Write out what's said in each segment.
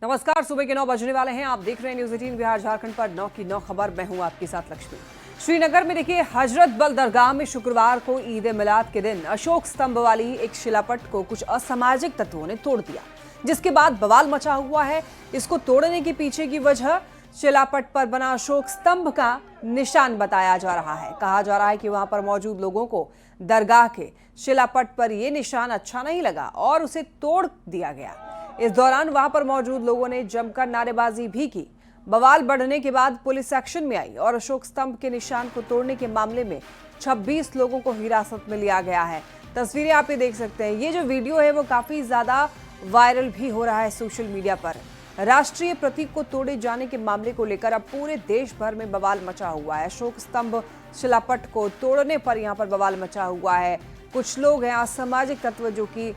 नमस्कार, सुबह के 9 बजने वाले हैं। आप देख रहे हैं न्यूज 18 बिहार झारखंड पर 9 की 9 खबर। मैं हूं आपके साथ लक्ष्मी। श्रीनगर में देखिए, हजरत बल दरगाह में शुक्रवार को ईद मिलाद के दिन अशोक स्तंभ वाली एक शिलापट को कुछ असामाजिक तत्वों ने तोड़ दिया, जिसके बाद बवाल मचा हुआ है। इसको तोड़ने के पीछे की वजह शिलापट पर बना अशोक स्तंभ का निशान बताया जा रहा है। कहा जा रहा है कि वहां पर मौजूद लोगों को दरगाह के शिलापट पर यह निशान अच्छा नहीं लगा और उसे तोड़ दिया गया। इस दौरान वहां पर मौजूद लोगों ने जमकर नारेबाजी भी की। बवाल बढ़ने के बाद पुलिस एक्शन में आई और अशोक स्तंभ के निशान को तोड़ने के मामले में 26 लोगों को हिरासत में लिया गया है। तस्वीरें आप ये देख सकते हैं। ये जो वीडियो है वो काफी ज्यादा वायरल भी हो रहा है सोशल मीडिया पर। राष्ट्रीय प्रतीक को तोड़े जाने के मामले को लेकर अब पूरे देश भर में बवाल मचा हुआ है। अशोक स्तंभ शिलापट को तोड़ने पर यहाँ पर बवाल मचा हुआ है। कुछ लोग हैं असामाजिक तत्व जो कि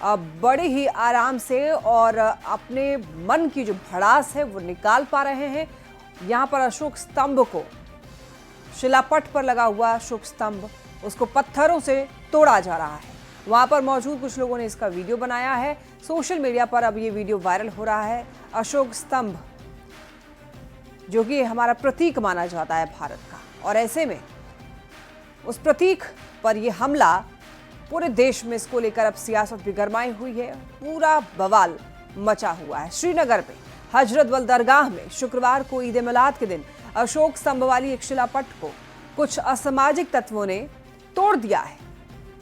बड़े ही आराम से और अपने मन की जो भड़ास है वो निकाल पा रहे हैं। यहाँ पर अशोक स्तंभ को, शिलापट पर लगा हुआ अशोक स्तंभ, उसको पत्थरों से तोड़ा जा रहा है। वहां पर मौजूद कुछ लोगों ने इसका वीडियो बनाया है। सोशल मीडिया पर अब ये वीडियो वायरल हो रहा है। अशोक स्तंभ जो कि हमारा प्रतीक माना जाता है भारत का, और ऐसे में उस प्रतीक पर यह हमला, पूरे देश में इसको लेकर अब सियासत भी गरमाई हुई है। पूरा बवाल मचा हुआ है। श्रीनगर में हजरत बल दरगाह में शुक्रवार को ईद मिलाद के दिन अशोक स्तंभ वाली एक शिलापट को कुछ असामाजिक तत्वों ने तोड़ दिया है।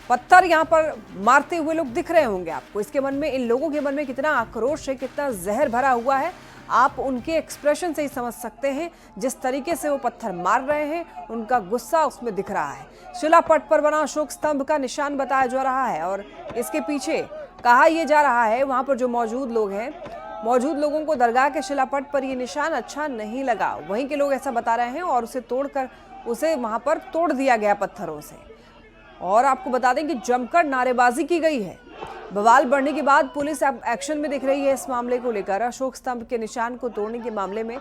पत्थर यहां पर मारते हुए लोग दिख रहे होंगे आपको। इसके मन में, इन लोगों के मन में कितना आक्रोश है, कितना जहर भरा हुआ है, आप उनके एक्सप्रेशन से ही समझ सकते हैं। जिस तरीके से वो पत्थर मार रहे हैं, उनका गुस्सा उसमें दिख रहा है। शिलापट पर बना अशोक स्तंभ का निशान बताया जा रहा है और इसके पीछे कहा यह जा रहा है, वहां पर जो मौजूद लोग हैं, मौजूद लोगों को दरगाह के शिलापट पर यह निशान अच्छा नहीं लगा। वहीं के लोग ऐसा बता रहे हैं और उसे तोड़कर उसे वहां पर तोड़ दिया गया पत्थरों से। और आपको बता दें कि जमकर नारेबाजी की गई है। बवाल बढ़ने के बाद पुलिस अब एक्शन में दिख रही है। इस मामले को लेकर अशोक स्तंभ के निशान को तोड़ने के मामले में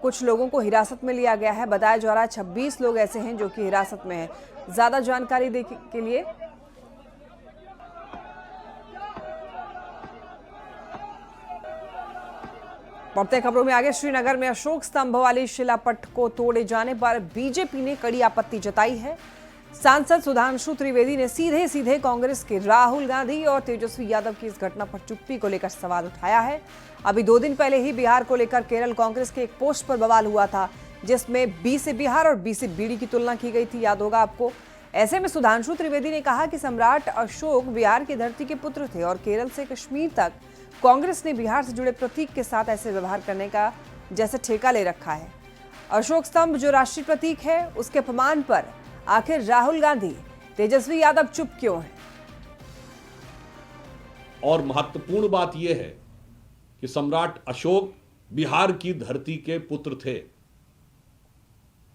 कुछ लोगों को हिरासत में लिया गया है। बताया जा रहा है 26 लोग ऐसे हैं जो कि हिरासत में हैं। ज्यादा जानकारी देने के लिए बढ़ते खबरों में आगे। श्रीनगर में अशोक स्तंभ वाली शिलापट को तोड़े जाने पर बीजेपी ने कड़ी आपत्ति जताई है। सांसद सुधांशु त्रिवेदी ने सीधे सीधे कांग्रेस के राहुल गांधी और तेजस्वी यादव की इस घटना पर चुप्पी को लेकर सवाल उठाया है। अभी 2 दिन पहले ही बिहार को लेकर केरल कांग्रेस के एक पोस्ट पर बवाल हुआ था, जिसमें बी से बिहार और बी से बीडी की तुलना की गई थी, याद होगा आपको। ऐसे में सुधांशु त्रिवेदी ने कहा कि सम्राट अशोक बिहार की धरती के पुत्र थे और केरल से कश्मीर तक कांग्रेस ने बिहार से जुड़े प्रतीक के साथ ऐसे व्यवहार करने का जैसे ठेका ले रखा है। अशोक स्तंभ जो राष्ट्रीय प्रतीक है, उसके अपमान पर आखिर राहुल गांधी, तेजस्वी यादव चुप क्यों हैं? और महत्वपूर्ण बात यह है कि सम्राट अशोक बिहार की धरती के पुत्र थे।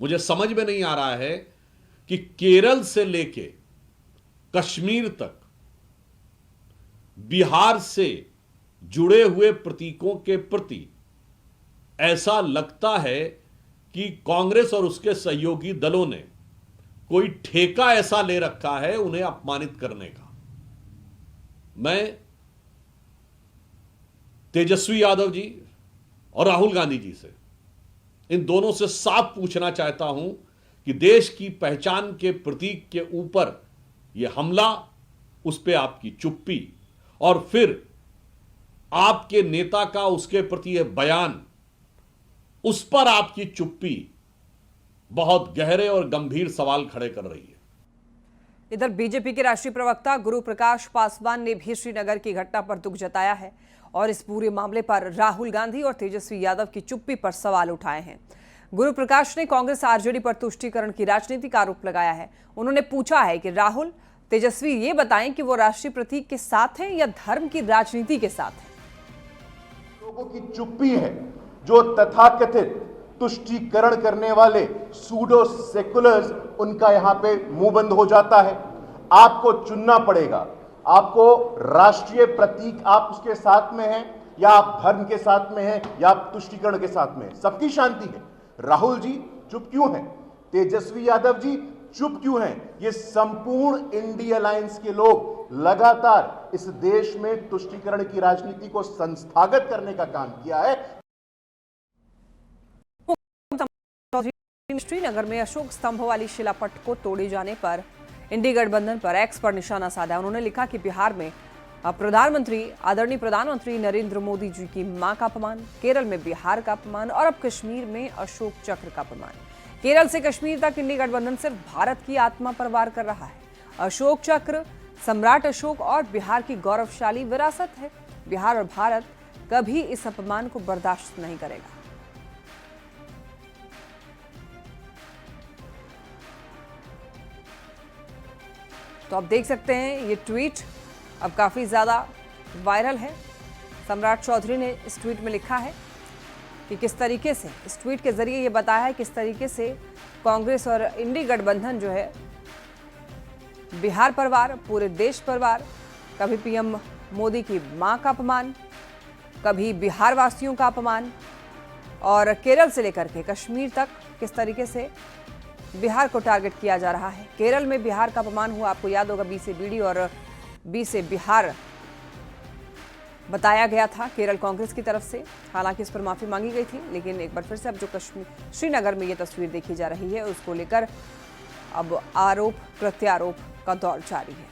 मुझे समझ में नहीं आ रहा है कि केरल से लेके कश्मीर तक बिहार से जुड़े हुए प्रतीकों के प्रति ऐसा लगता है कि कांग्रेस और उसके सहयोगी दलों ने कोई ठेका ऐसा ले रखा है उन्हें अपमानित करने का। मैं तेजस्वी यादव जी और राहुल गांधी जी से, इन दोनों से साफ पूछना चाहता हूं कि देश की पहचान के प्रतीक के ऊपर यह हमला, उस पर आपकी चुप्पी, और फिर आपके नेता का उसके प्रति यह बयान, उस पर आपकी चुप्पी बहुत गहरे और गंभीर सवाल खड़े कर रही है। इधर बीजेपी के राष्ट्रीय प्रवक्ता गुरु प्रकाश पासवान ने भी श्रीनगर की घटना पर दुख जताया है और इस पूरे मामले पर राहुल गांधी और तेजस्वी यादव की चुप्पी पर सवाल उठाए हैं। गुरु प्रकाश ने कांग्रेस आरजेडी पर तुष्टीकरण की राजनीति का आरोप लगाया है। उन्होंने पूछा है कि राहुल, तेजस्वी ये बताएं कि वो राष्ट्रीय प्रतीक के साथ हैं या धर्म की राजनीति के साथ हैं। लोगों की चुप्पी है जो तथाकथित तुष्टीकरण करने वाले सूडो सेकुलर्स, उनका यहां पे मुंह बंद हो जाता है। आपको चुनना पड़ेगा, आपको राष्ट्रीय प्रतीक आप उसके साथ में हैं या आप धर्म के साथ में हैं या आप तुष्टीकरण के साथ में हैं। सबकी शांति है। राहुल जी चुप क्यों हैं? तेजस्वी यादव जी चुप क्यों हैं? ये संपूर्ण इंडिया अलायंस के लोग लगातार इस देश में तुष्टीकरण की राजनीति को संस्थागत करने का काम किया है। श्रीनगर में अशोक स्तंभ वाली शिलापट को तोड़े जाने पर इंडी गठबंधन पर एक्स पर निशाना साधा। उन्होंने लिखा कि बिहार में आदरणीय प्रधानमंत्री नरेंद्र मोदी जी की मां का अपमान, केरल में बिहार का अपमान और अब कश्मीर में अशोक चक्र का अपमान। केरल से कश्मीर तक इंडी गठबंधन सिर्फ भारत की आत्मा पर वार कर रहा है। अशोक चक्र सम्राट अशोक और बिहार की गौरवशाली विरासत है। बिहार और भारत कभी इस अपमान को बर्दाश्त नहीं करेगा। तो आप देख सकते हैं ये ट्वीट अब काफ़ी ज़्यादा वायरल है। सम्राट चौधरी ने इस ट्वीट में लिखा है कि किस तरीके से, इस ट्वीट के जरिए ये बताया है किस तरीके से कांग्रेस और इंडी गठबंधन जो है बिहार पर वार, पूरे देश पर वार, कभी पीएम मोदी की मां का अपमान, कभी बिहार वासियों का अपमान और केरल से लेकर के कश्मीर तक किस तरीके से बिहार को टारगेट किया जा रहा है। केरल में बिहार का अपमान हुआ, आपको याद होगा, बी से बीडी और बी से बिहार बताया गया था केरल कांग्रेस की तरफ से। हालांकि इस पर माफी मांगी गई थी, लेकिन एक बार फिर से अब जो कश्मीर श्रीनगर में ये तस्वीर देखी जा रही है उसको लेकर अब आरोप प्रत्यारोप का दौर जारी है।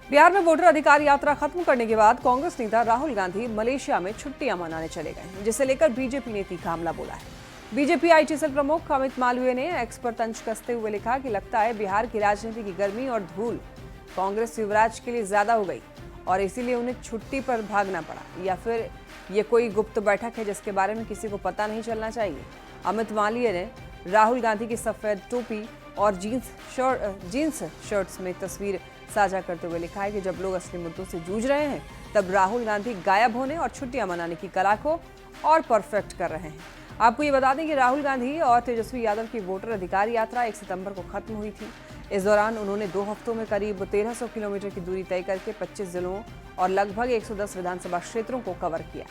बिहार में वोटर अधिकार यात्रा खत्म करने के बाद कांग्रेस नेता राहुल गांधी मलेशिया में छुट्टियां मनाने चले गए हैं, जिसे लेकर बीजेपी ने तीखा हमला बोला है। बीजेपी आईटी सेल प्रमुख अमित मालवीय ने एक्स पर तंज कसते हुए लिखा कि लगता है बिहार की राजनीति की गर्मी और धूल कांग्रेस युवराज के लिए ज्यादा हो गई और इसीलिए उन्हें छुट्टी पर भागना पड़ा, या फिर ये कोई गुप्त बैठक है जिसके बारे में किसी को पता नहीं चलना चाहिए। अमित मालवीय ने राहुल गांधी की सफेद टोपी और जीन्स शर्ट्स में तस्वीर साझा करते हुए लिखा है कि जब लोग असली मुद्दों से जूझ रहे हैं तब राहुल गांधी गायब होने और छुट्टियां मनाने की कला को और परफेक्ट कर रहे हैं। आपको ये बता दें कि राहुल गांधी और तेजस्वी यादव की वोटर अधिकार यात्रा 1 सितंबर को खत्म हुई थी। इस दौरान उन्होंने 2 हफ्तों में करीब 1300 किलोमीटर की दूरी तय करके 25 जिलों और लगभग 110 विधानसभा क्षेत्रों को कवर किया।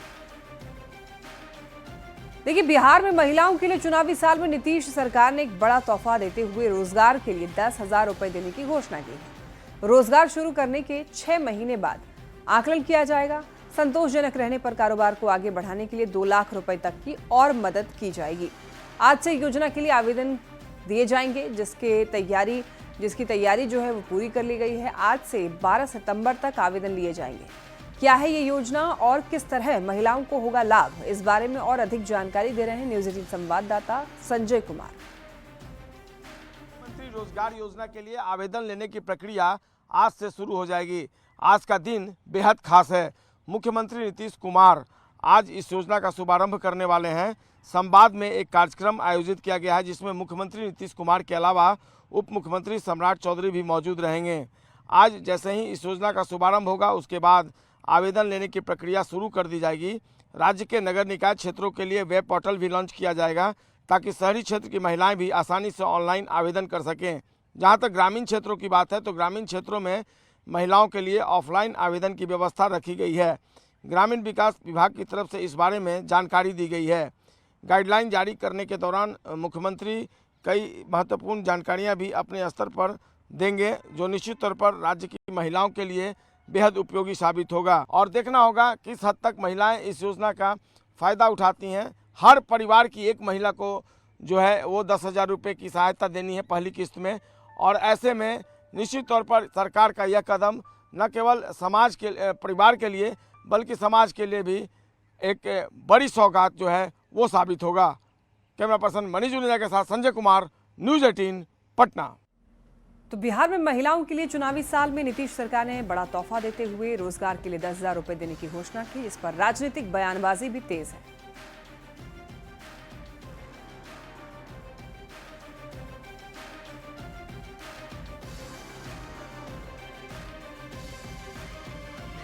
देखिए, बिहार में महिलाओं के लिए चुनावी साल में नीतीश सरकार ने एक बड़ा तोहफा देते हुए रोजगार के लिए 10,000 रुपए देने की घोषणा की है। रोजगार शुरू करने के 6 महीने बाद आकलन किया जाएगा। संतोषजनक रहने पर कारोबार को आगे बढ़ाने के लिए 2 लाख रुपए तक की और मदद की जाएगी। आज से योजना के लिए आवेदन दिए जाएंगे, जिसकी तैयारी जो है वो पूरी कर ली गई है। आज से 12 सितंबर तक आवेदन लिए जाएंगे। क्या है ये योजना और किस तरह महिलाओं को होगा लाभ, इस बारे में और अधिक जानकारी दे रहे हैं न्यूज 18 संवाददाता संजय कुमार। मुख्यमंत्री रोजगार योजना के लिए आवेदन लेने की प्रक्रिया आज से शुरू हो जाएगी। आज का दिन बेहद खास है। मुख्यमंत्री नीतीश कुमार आज इस योजना का शुभारंभ करने वाले हैं। संवाद में एक कार्यक्रम आयोजित किया गया है जिसमें मुख्यमंत्री नीतीश कुमार के अलावा उप मुख्यमंत्री सम्राट चौधरी भी मौजूद रहेंगे। आज जैसे ही इस योजना का शुभारंभ होगा उसके बाद आवेदन लेने की प्रक्रिया शुरू कर दी जाएगी। राज्य के नगर निकाय क्षेत्रों के लिए वेब पोर्टल भी लॉन्च किया जाएगा ताकि शहरी क्षेत्र की महिलाएं भी आसानी से ऑनलाइन आवेदन कर सकें। जहां तक ग्रामीण क्षेत्रों की बात है तो ग्रामीण क्षेत्रों में महिलाओं के लिए ऑफलाइन आवेदन की व्यवस्था रखी गई है। ग्रामीण विकास विभाग की तरफ से इस बारे में जानकारी दी गई है। गाइडलाइन जारी करने के दौरान मुख्यमंत्री कई महत्वपूर्ण जानकारियां भी अपने स्तर पर देंगे, जो निश्चित तौर पर राज्य की महिलाओं के लिए बेहद उपयोगी साबित होगा। और देखना होगा किस हद तक महिलाएं इस योजना का फ़ायदा उठाती हैं। हर परिवार की एक महिला को जो है वो 10,000 रुपये की सहायता देनी है पहली किस्त में, और ऐसे में निश्चित तौर पर सरकार का यह कदम न केवल समाज के परिवार के लिए बल्कि समाज के लिए भी एक बड़ी सौगात जो है वो साबित होगा। कैमरा पर्सन मनीष जुनेजा के साथ संजय कुमार, न्यूज 18 पटना। तो बिहार में महिलाओं के लिए चुनावी साल में नीतीश सरकार ने बड़ा तोहफा देते हुए रोजगार के लिए 10,000 रुपए देने की घोषणा की। इस पर राजनीतिक बयानबाजी भी तेज है।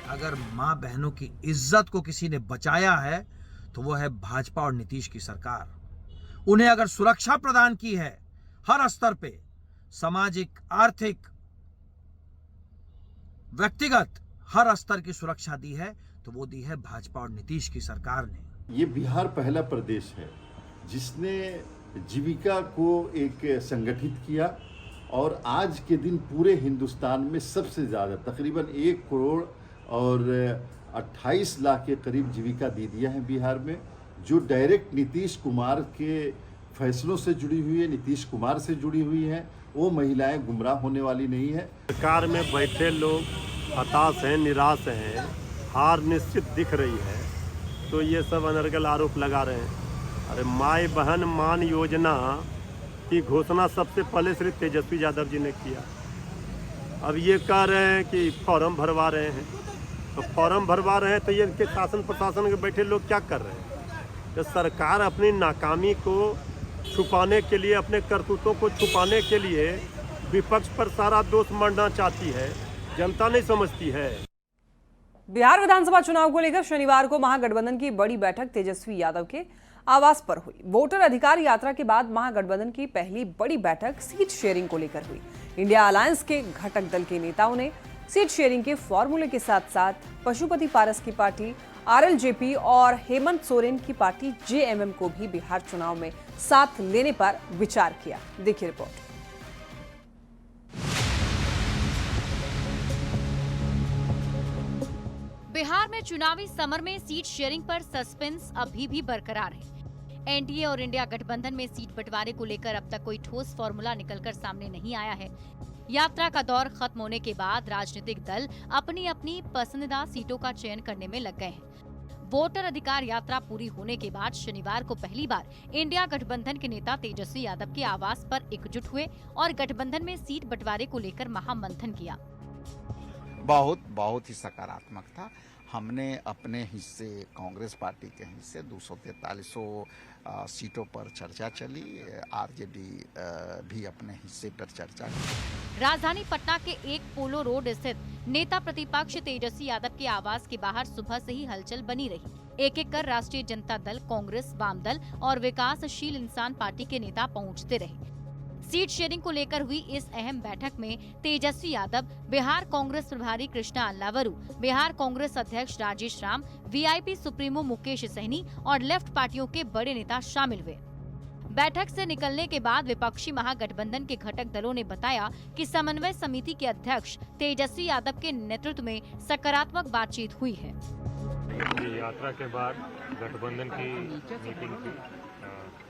अगर मां बहनों की इज्जत को किसी ने बचाया है तो वो है भाजपा और नीतीश की सरकार। उन्हें अगर सुरक्षा प्रदान की है हर स्तर पे, सामाजिक, आर्थिक, व्यक्तिगत हर स्तर की सुरक्षा दी है तो वो दी है भाजपा और नीतीश की सरकार ने। ये बिहार पहला प्रदेश है जिसने जीविका को एक संगठित किया और आज के दिन पूरे हिंदुस्तान में सबसे ज़्यादा तकरीबन 1 करोड़ और 28 लाख के करीब जीविका दीदियाँ हैं बिहार में, जो डायरेक्ट नीतीश कुमार के फैसलों से जुड़ी हुई है, नीतीश कुमार से जुड़ी हुई हैं। वो महिलाएं गुमराह होने वाली नहीं है। सरकार में बैठे लोग हताश हैं, निराश हैं, हार निश्चित दिख रही है, तो ये सब अनर्गल आरोप लगा रहे हैं। अरे माई बहन मान योजना की घोषणा सबसे पहले श्री तेजस्वी यादव जी ने किया। अब ये कह रहे हैं कि फॉर्म भरवा रहे हैं, तो फॉर्म भरवा रहे हैं तो ये इनके शासन प्रशासन के बैठे लोग क्या कर रहे हैं? तो सरकार अपनी नाकामी को छुपाने के लिए, अपने करतूतों को छुपाने के लिए विपक्ष पर सारा दोष मढ़ना चाहती है, जनता नहीं समझती है। बिहार विधानसभा चुनाव को लेकर शनिवार को महागठबंधन की बड़ी बैठक तेजस्वी यादव के आवास पर हुई। वोटर अधिकार यात्रा के बाद महागठबंधन की पहली बड़ी बैठक सीट शेयरिंग को लेकर हुई। इंडिया अलायंस के घटक दल के नेताओं ने सीट शेयरिंग के फॉर्मूले के साथ साथ पशुपति पारस की पार्टी आरएलजेपी और हेमंत सोरेन की पार्टी जेएमएम को भी बिहार चुनाव में साथ लेने पर विचार किया। देखिए रिपोर्ट। बिहार में चुनावी समर में सीट शेयरिंग पर सस्पेंस अभी भी बरकरार है। एनडीए और इंडिया गठबंधन में सीट बंटवारे को लेकर अब तक कोई ठोस फॉर्मूला निकलकर सामने नहीं आया है। यात्रा का दौर खत्म होने के बाद राजनीतिक दल अपनी अपनी पसंदीदा सीटों का चयन करने में लग गए हैं। वोटर अधिकार यात्रा पूरी होने के बाद शनिवार को पहली बार इंडिया गठबंधन के नेता तेजस्वी यादव के आवास पर एकजुट हुए और गठबंधन में सीट बंटवारे को लेकर महामंथन किया। बहुत ही सकारात्मक था। हमने अपने हिस्से, कांग्रेस पार्टी के हिस्से 243 सीटों पर चर्चा चली। आरजेडी भी अपने हिस्से पर चर्चा की। राजधानी पटना के एक पोलो रोड स्थित नेता प्रतिपक्ष तेजस्वी यादव के आवास के बाहर सुबह से ही हलचल बनी रही। एक एक कर राष्ट्रीय जनता दल, कांग्रेस, वाम दल और विकासशील इंसान पार्टी के नेता पहुंचते रहे। सीट शेयरिंग को लेकर हुई इस अहम बैठक में तेजस्वी यादव, बिहार कांग्रेस प्रभारी कृष्णा अल्लावरू, बिहार कांग्रेस अध्यक्ष राजेश राम, वीआईपी सुप्रीमो मुकेश सहनी और लेफ्ट पार्टियों के बड़े नेता शामिल हुए। बैठक से निकलने के बाद विपक्षी महागठबंधन के घटक दलों ने बताया कि समन्वय समिति के अध्यक्ष तेजस्वी यादव के नेतृत्व में सकारात्मक बातचीत हुई है। यात्रा के बाद गठबंधन की मीटिंग थी,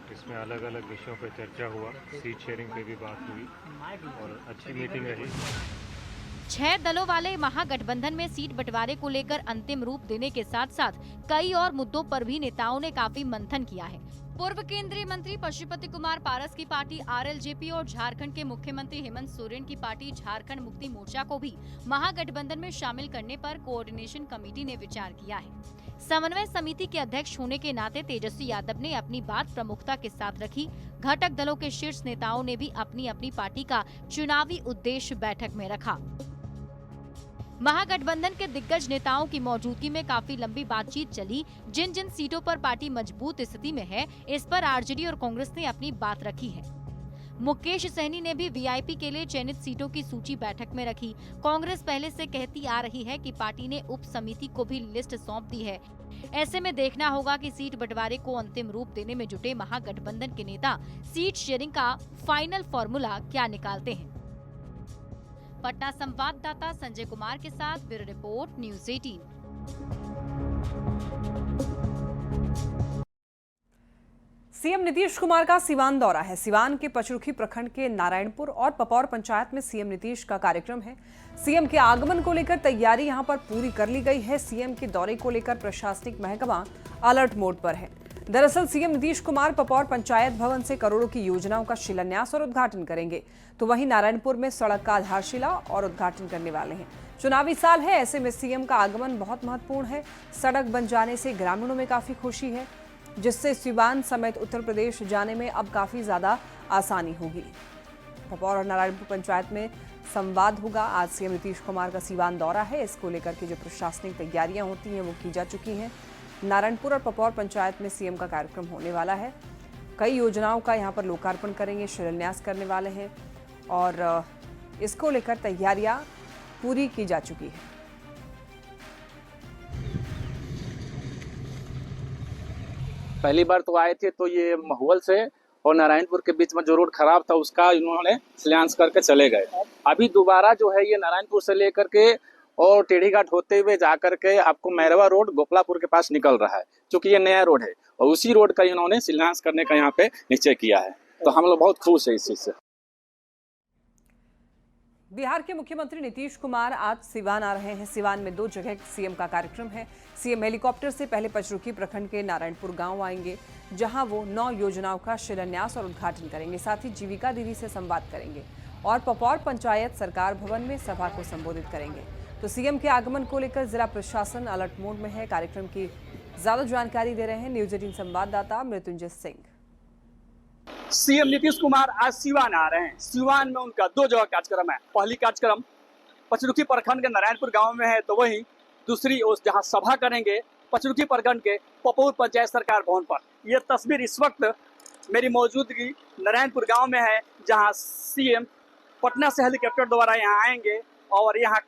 इसमें अलग अलग विषयों पर चर्चा हुआ, सीट शेयरिंग पे भी बात हुई और अच्छी मीटिंग रही। 6 दलों वाले महागठबंधन में सीट बंटवारे को लेकर अंतिम रूप देने के साथ साथ कई और मुद्दों पर भी नेताओं ने काफी मंथन किया है। पूर्व केंद्रीय मंत्री पशुपति कुमार पारस की पार्टी आरएलजेपी और झारखंड के मुख्यमंत्री हेमंत सोरेन की पार्टी झारखंड मुक्ति मोर्चा को भी महागठबंधन में शामिल करने पर कोऑर्डिनेशन कमेटी ने विचार किया है। समन्वय समिति के अध्यक्ष होने के नाते तेजस्वी यादव ने अपनी बात प्रमुखता के साथ रखी। घटक दलों के शीर्ष नेताओं ने भी अपनी अपनी पार्टी का चुनावी उद्देश्य बैठक में रखा। महागठबंधन के दिग्गज नेताओं की मौजूदगी में काफी लंबी बातचीत चली। जिन जिन सीटों पर पार्टी मजबूत स्थिति में है, इस पर आरजेडी और कांग्रेस ने अपनी बात रखी है। मुकेश सहनी ने भी वीआईपी के लिए चयनित सीटों की सूची बैठक में रखी। कांग्रेस पहले से कहती आ रही है कि पार्टी ने उप समिति को भी लिस्ट सौंप दी है। ऐसे में देखना होगा कि सीट बंटवारे को अंतिम रूप देने में जुटे महागठबंधन के नेता सीट शेयरिंग का फाइनल फॉर्मूला क्या निकालते हैं। पटना संवाददाता संजय कुमार के साथ bureau report, news 18। CM Nitish Kumar का सीवान दौरा है। सीवान के पचरुखी प्रखंड के नारायणपुर और पपौर पंचायत में सीएम नीतीश का कार्यक्रम है। सीएम के आगमन को लेकर तैयारी यहां पर पूरी कर ली गई है। सीएम के दौरे को लेकर प्रशासनिक महकमा अलर्ट मोड पर है। दरअसल सीएम नीतीश कुमार पपौर पंचायत भवन से करोड़ों की योजनाओं का शिलान्यास और उद्घाटन करेंगे, तो वहीं नारायणपुर में सड़क का आधारशिला और उद्घाटन करने वाले हैं। चुनावी साल है, ऐसे में सीएम का आगमन बहुत महत्वपूर्ण है। सड़क बन जाने से ग्रामीणों में काफी खुशी है, जिससे सीवान समेत उत्तर प्रदेश जाने में अब काफी ज्यादा आसानी होगी। पपौर और नारायणपुर पंचायत में संवाद होगा। आज सीएम नीतीश कुमार का सीवान दौरा है, इसको लेकर के जो प्रशासनिक तैयारियां होती हैं वो की जा चुकी हैं। नारायणपुर और पपौर पंचायत में सीएम का कार्यक्रम होने वाला है। कई योजनाओं का यहां पर लोकार्पण करेंगे, शिलान्यास करने वाले हैं और इसको लेकर तैयारियां पूरी की जा चुकी है। पहली बार तो आए थे तो ये महुअल से और नारायणपुर के बीच में जो रोड खराब था उसका इन्होंने शिलान्यास करके चले गए। अभी दोबारा जो है ये नारायणपुर से लेकर के और टेढ़ी घाट होते हुए जाकर के आपको मैरवा रोड गोपलापुर के पास निकल रहा है, क्योंकि ये नया रोड है और उसी रोड का इन्होंने शिलान्यास करने का यहाँ पे निश्चय किया है। तो हम लोग बहुत खुश है इस चीज से। बिहार के मुख्यमंत्री नीतीश कुमार आज सिवान आ रहे हैं। सिवान में 2 जगह सीएम का कार्यक्रम है। सीएम हेलीकॉप्टर से पहले पचरुखी प्रखंड के नारायणपुर गांव आएंगे, जहां वो 9 योजनाओं का शिलान्यास और उद्घाटन करेंगे। साथ ही जीविका दीदी से संवाद करेंगे और पपौर पंचायत सरकार भवन में सभा को संबोधित करेंगे। तो सीएम के आगमन को लेकर जिला प्रशासन अलर्ट मोड में है। कार्यक्रम की ज्यादा जानकारी दे रहे हैं न्यूज 18 संवाददाता मृत्युंजय सिंह। सीएम नीतीश कुमार आज सिवान आ रहे हैं। सिवान में उनका 2 जगह कार्यक्रम है। पहली कार्यक्रम पचरुखी प्रखंड के नारायणपुर गांव में है, तो वहीं दूसरी ओर जहां सभा करेंगे पचरुखी प्रखंड के पपौर पंचायत सरकार भवन पर। यह तस्वीर इस वक्त मेरी मौजूदगी नारायणपुर गांव में है, जहां सीएम पटना से हेलीकॉप्टर द्वारा यहां आएंगे और यहां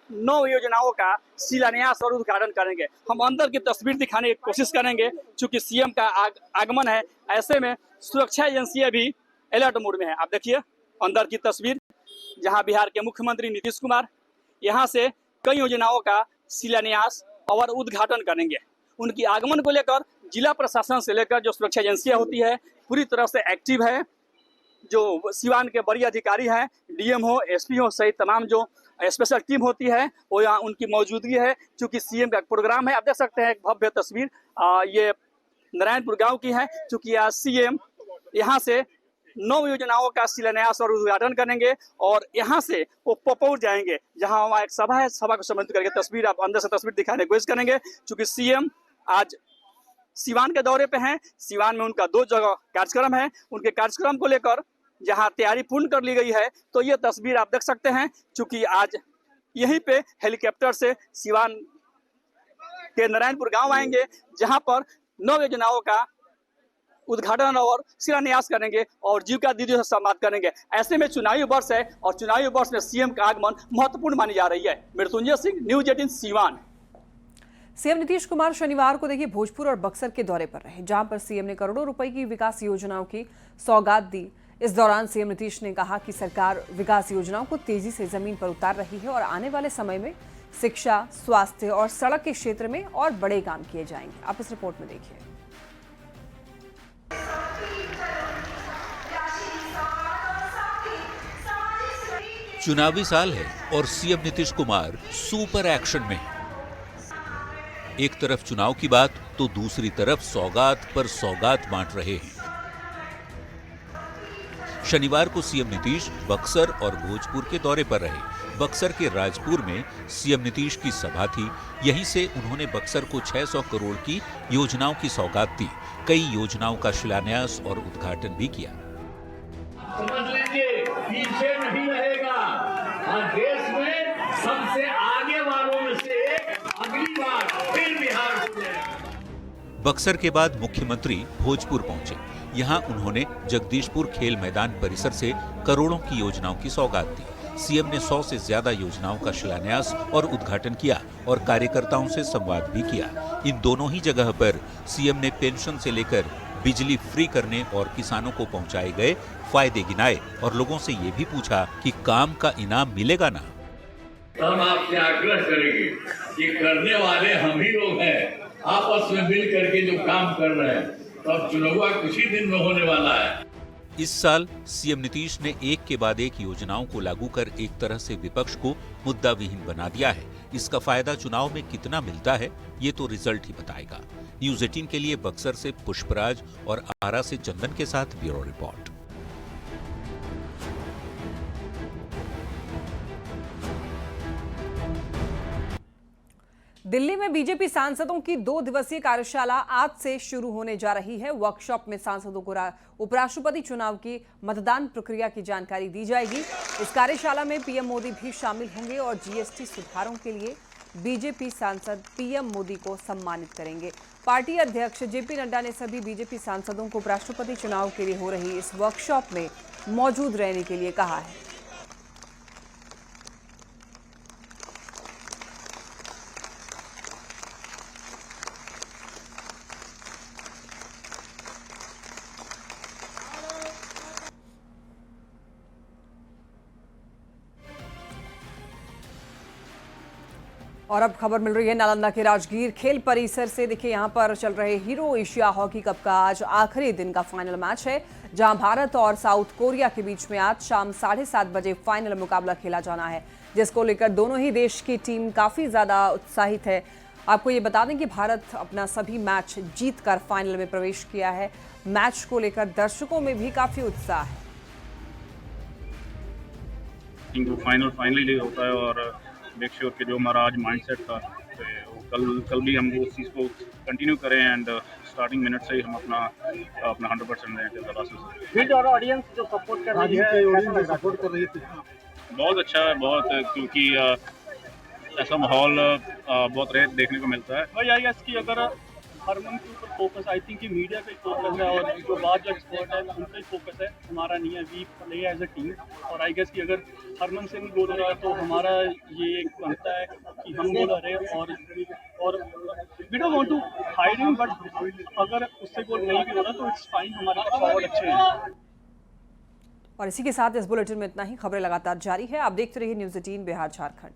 9 योजनाओं का शिलान्यास और उद्घाटन करेंगे। हम अंदर की तस्वीर दिखाने की कोशिश करेंगे, चूंकि सीएम का आगमन है, ऐसे में सुरक्षा एजेंसियां भी अलर्ट मोड में है। आप देखिए अंदर की तस्वीर, जहां बिहार के मुख्यमंत्री नीतीश कुमार यहां से कई योजनाओं का शिलान्यास और उद्घाटन करेंगे। उनकी आगमन को लेकर जिला प्रशासन से लेकर जो सुरक्षा एजेंसियां होती है पूरी तरह से एक्टिव है। जो सिवान के बड़ी अधिकारी हैं, डीएम हो, एसपी हो सहित तमाम जो स्पेशल टीम होती है वो यहाँ उनकी मौजूदगी है, क्योंकि सीएम का प्रोग्राम है। आप देख सकते हैं एक भव्य तस्वीर ये नारायणपुर गांव की है, क्योंकि आज सीएम यहाँ से 9 योजनाओं का शिलान्यास और उद्घाटन करेंगे और यहाँ से वो पपौर जाएंगे, जहाँ वहाँ एक सभा है। सभा को संबोधित करके तस्वीर आप अंदर से तस्वीर दिखाने की कोशिश करेंगे, क्योंकि सीएम आज सिवान के दौरे पे हैं। सिवान में उनका 2 जगह कार्यक्रम है। उनके कार्यक्रम को लेकर जहां तैयारी पूर्ण कर ली गई है, तो ये तस्वीर आप देख सकते हैं, क्योंकि आज यहीं पे हेलीकॉप्टर से सिवान के नारायणपुर गांव आएंगे, जहां पर 9 योजनाओं का उद्घाटन और शिलान्यास करेंगे और जीविका दीदी से संवाद करेंगे। ऐसे में चुनावी वर्ष है और चुनावी वर्ष में सीएम का आगमन महत्वपूर्ण मानी जा रही है। मृत्युंजय सिंह, न्यूज 18 सिवान। सीएम नीतीश कुमार शनिवार को देखिए भोजपुर और बक्सर के दौरे पर रहे, जहां पर सीएम ने करोड़ों रुपए की विकास योजनाओं की सौगात दी। इस दौरान सीएम नीतीश ने कहा कि सरकार विकास योजनाओं को तेजी से जमीन पर उतार रही है और आने वाले समय में शिक्षा, स्वास्थ्य और सड़क के क्षेत्र में और बड़े काम किए जाएंगे। आप इस रिपोर्ट में देखिए। चुनावी साल है और CM Nitish Kumar super action में है। एक तरफ चुनाव की बात तो दूसरी तरफ सौगात पर सौगात बांट रहे हैं। शनिवार को सीएम नीतीश बक्सर और भोजपुर के दौरे पर रहे। बक्सर के राजपुर में सीएम नीतीश की सभा थी। यहीं से उन्होंने बक्सर को 600 करोड़ की योजनाओं की सौगात दी। कई योजनाओं का शिलान्यास और उद्घाटन भी किया। समझ लीजिए पीछे नहीं रहेगा और देश में सबसे आगे वालों में से अगली बार फिर बिहार हो जाएगा। बक्सर के बाद मुख्यमंत्री भोजपुर पहुंचे। यहां उन्होंने जगदीशपुर खेल मैदान परिसर से करोड़ों की योजनाओं की सौगात दी। सीएम ने 100 से ज्यादा योजनाओं का शिलान्यास और उद्घाटन किया और कार्यकर्ताओं से संवाद भी किया। इन दोनों ही जगह पर सीएम ने पेंशन से लेकर बिजली फ्री करने और किसानों को पहुंचाए गए फायदे गिनाए और लोगों से ये भी पूछा कि काम का इनाम मिलेगा ना। हम आपसे आग्रह करेंगे कि करने वाले हम ही लोग हैं, आपस में मिल करके जो काम कर रहे हैं, तो अब चुनाव कुछ ही दिन में होने वाला है। इस साल सीएम नीतीश ने एक के बाद एक योजनाओं को लागू कर एक तरह से विपक्ष को मुद्दा विहीन बना दिया है। इसका फायदा चुनाव में कितना मिलता है, ये तो रिजल्ट ही बताएगा। न्यूज 18 के लिए बक्सर से पुष्पराज और आरा से चंदन के साथ ब्यूरो रिपोर्ट। दिल्ली में बीजेपी सांसदों की 2 दिवसीय कार्यशाला आज से शुरू होने जा रही है। वर्कशॉप में सांसदों को उपराष्ट्रपति चुनाव की मतदान प्रक्रिया की जानकारी दी जाएगी। इस कार्यशाला में पीएम मोदी भी शामिल होंगे और जीएसटी सुधारों के लिए बीजेपी सांसद पीएम मोदी को सम्मानित करेंगे। पार्टी अध्यक्ष जेपी नड्डा ने सभी बीजेपी सांसदों को उपराष्ट्रपति चुनाव के लिए हो रही इस वर्कशॉप में मौजूद रहने के लिए कहा है। और अब खबर मिल रही है नालंदा के राजगीर खेल परिसर से। देखिए यहाँ पर चल रहे हीरो एशिया हॉकी कप का आज आखिरी दिन का फाइनल मैच है, जहां भारत और साउथ कोरिया के बीच में आज शाम 7:30 बजे फाइनल मुकाबला खेला जाना है, जिसको लेकर दोनों ही देश की टीम काफी ज्यादा उत्साहित है। आपको ये बता दें कि भारत अपना सभी मैच जीतकर फाइनल में प्रवेश किया है। मैच को लेकर दर्शकों में भी काफी उत्साह है। फाइनली होता है और मेक श्योर कि जो हमारा आज माइंडसेट था तो कल भी हम उस चीज़ को कंटिन्यू करें एंड स्टार्टिंग मिनट से ही हम अपना 100% दें। और ऑडियंस जो सपोर्ट कर रही है बहुत अच्छा है, बहुत, क्योंकि ऐसा माहौल बहुत रेयर देखने को मिलता है। वही आई गेस कि अगर हरमन के ऊपर फोकस, आई थिंक कि मीडिया पे फोकस है और जो बाहर जो एक्सपर्ट है उनका ही फोकस है, हमारा नहीं है। We play as a team और आई गेस कि अगर हरमन से भी गोल हो रहा है तो हमारा ये एक बनता है कि हम गोल रहे और we don't want to hide him, but अगर उससे गोल नहीं भी हो रहा तो इट्स फाइन, हमारे फॉरवर्ड अच्छे हैं। और इसी के साथ इस बुलेटिन में इतना ही। खबरें लगातार जारी है, आप देखते रहिए न्यूज़ 18 बिहार झारखंड।